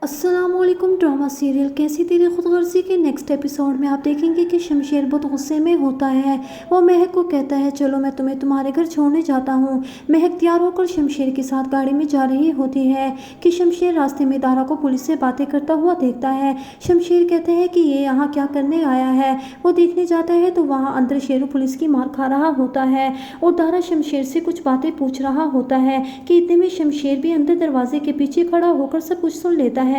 अस्सलामुअलैकुम। Drama serial कैसी तेरी खुदगर्जी के नेक्स्ट एपिसोड में आप देखेंगे कि शमशेर बहुत गुस्से में होता है। वो महक को कहता है चलो मैं तुम्हें तुम्हारे घर छोड़ने जाता हूँ। महक तैयार होकर शमशेर के साथ गाड़ी में जा रही होती है कि शमशेर रास्ते में दारा को पुलिस से बातें करता हुआ देखता है। शमशेर कहते हैं कि ये यहाँ क्या करने आया है। वो देखने जाता है तो वहाँ अंदर शेरू पुलिस की मार खा रहा होता है और दारा शमशेर से कुछ बातें पूछ रहा होता है कि इतने में शमशेर भी अंदर दरवाजे के पीछे खड़ा होकर सब कुछ सुन लेता है।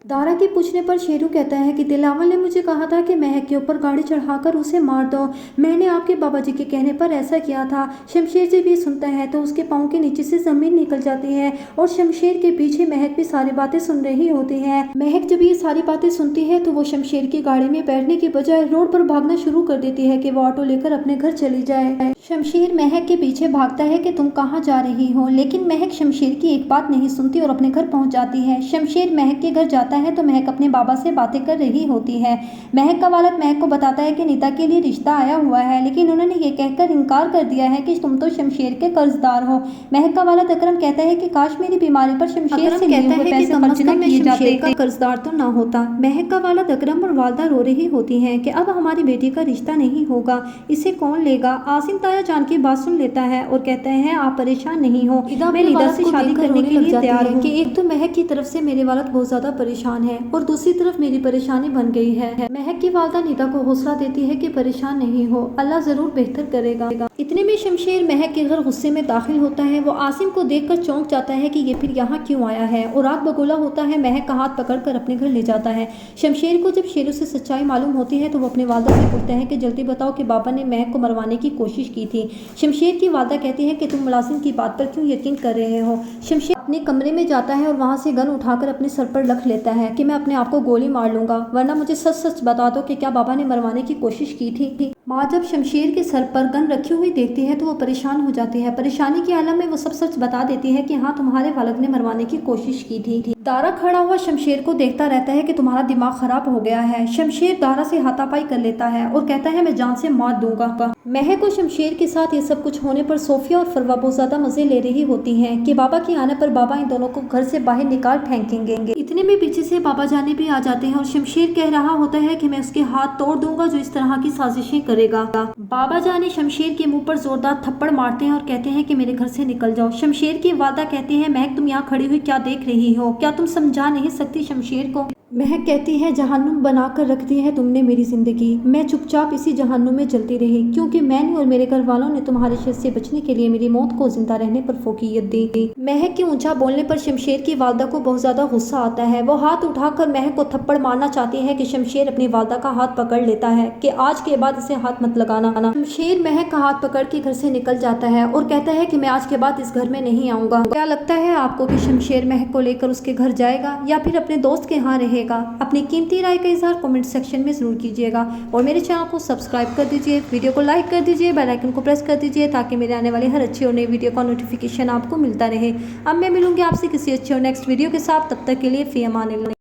दारा के पूछने पर शेरू कहता है कि दिलावर ने मुझे कहा था कि महक के ऊपर गाड़ी चढ़ाकर उसे मार दो। मैंने आपके बाबा जी के कहने पर ऐसा किया था। शमशेर जब ये सुनता है तो उसके पाँव के नीचे से जमीन निकल जाती है और शमशेर के पीछे महक भी सारी बातें सुन रही होती है। महक जब ये सारी बातें सुनती है तो वो शमशेर की गाड़ी में बैठने की बजाय रोड पर भागना शुरू कर देती है कि वो ऑटो लेकर अपने घर चली जाए। शमशेर महक के पीछे भागता है कि तुम कहाँ जा रही हो, लेकिन महक शमशेर की एक बात नहीं सुनती और अपने घर पहुंच जाती है। शमशेर महक के घर जाता है तो महक अपने बाबा से बातें कर रही होती है। महक का वालिद महक को बताता है कि नीता के लिए रिश्ता आया हुआ है, लेकिन उन्होंने ये कहकर इनकार कर दिया है कि तुम तो शमशेर के कर्जदार हो। महक का वालिद अकरम कहता है कि काश मेरी बीमारी पर शमशेर से लिए हुए पैसे खर्च न किए जाते, का कर्जदार तो ना होता। महक का वालिद अकरम और वालदा रो रही होती है कि अब हमारी बेटी का रिश्ता नहीं होगा, इसे कौन लेगा। आसिम ताया जान की बात सुन लेता है और कहते हैं आप परेशान नहीं हो, मैं निदा से शादी करने के लिए तैयार हूँ। कि एक तो महक की तरफ से मेरे वालिद बहुत ज्यादा परेशान है और दूसरी तरफ मेरी परेशानी बन गई है। महक की वालदा निदा को हौसला देती है कि परेशान नहीं हो, अल्लाह जरूर बेहतर करेगा। इतने में शमशेर महक के घर गुस्से में दाखिल होता है। वो आसिम को देखकर चौंक जाता है कि ये फिर यहाँ क्यों आया है और आग बगोला होता है। महक का हाथ पकड़कर अपने घर ले जाता है। शमशेर को जब शेरू से सच्चाई मालूम होती है तो वो अपने वालदा से पूछता है कि जल्दी बताओ कि बाबा ने महक को मरवाने की कोशिश की थी। शमशेर की वालदा कहती है कि तुम मुलाजिम की बात पर क्यों यकीन कर रहे हो। शमशेर अपने कमरे में जाता है और वहाँ से गन उठाकर अपने सर पर रख लेता है कि मैं अपने आप को गोली मार लूंगा, वरना मुझे सच सच बता दो कि क्या बाबा ने मरवाने की कोशिश की थी। माँ जब शमशेर के सर पर गन रखी हुई देखती है तो वो परेशान हो जाती है। परेशानी के आलम में वो सब सच बता देती है कि हाँ तुम्हारे वालिद ने मरवाने की कोशिश की थी। दारा खड़ा हुआ शमशेर को देखता रहता है कि तुम्हारा दिमाग खराब हो गया है। शमशेर दारा से हाथापाई कर लेता है और कहता है मैं जान से मार दूंगा। महक को शमशेर के साथ ये सब कुछ होने पर सोफिया और फरवा बहुत ज्यादा मजे ले रही होती हैं कि बाबा के आने पर बाबा इन दोनों को घर से बाहर निकाल फेंकेंगे। इतने में पीछे से बाबा जाने भी आ जाते हैं और शमशेर कह रहा होता है कि मैं उसके हाथ तोड़ दूंगा जो इस तरह की साजिशें करेगा। बाबा जाने शमशेर के मुंह पर जोरदार थप्पड़ मारते हैं और कहते हैं कि मेरे घर से निकल जाओ। शमशेर की वालदा कहती है महक तुम यहाँ खड़ी हुई क्या देख रही हो, क्या तुम समझा नहीं सकती शमशेर को। महक कहती है जहन्नुम बनाकर रख दी है तुमने मेरी जिंदगी, मैं चुपचाप इसी जहन्नुम में जलती रही क्योंकि मैंने और मेरे घर वालों ने तुम्हारे शर से बचने के लिए मेरी मौत को जिंदा रहने पर फोकियत दी। महक के ऊंचा बोलने पर शमशेर की वालदा को बहुत ज्यादा गुस्सा आता है। वो हाथ उठाकर महक को थप्पड़ मारना चाहती है कि शमशेर अपनी वालदा का हाथ पकड़ लेता है कि आज के बाद इसे हाथ मत लगाना। शमशेर महक का हाथ पकड़ के घर से निकल जाता है और कहता है कि मैं आज के बाद इस घर में नहीं आऊंगा। क्या लगता है आपको कि शमशेर महक को लेकर उसके घर जाएगा या फिर अपने दोस्त के यहाँ रहेगा? अपनी कीमती राय का इज़हार कमेंट सेक्शन में जरूर कीजिएगा और मेरे चैनल को सब्सक्राइब कर दीजिए, वीडियो को लाइक कर दीजिए, बेल आइकन को प्रेस कर दीजिए ताकि मेरे आने वाले हर अच्छी और नई वीडियो का नोटिफिकेशन आपको मिलता रहे। अब मैं मिलूंगी आपसे किसी अच्छी और नेक्स्ट वीडियो के साथ, तब तक के लिए फी अमान अल्लाह।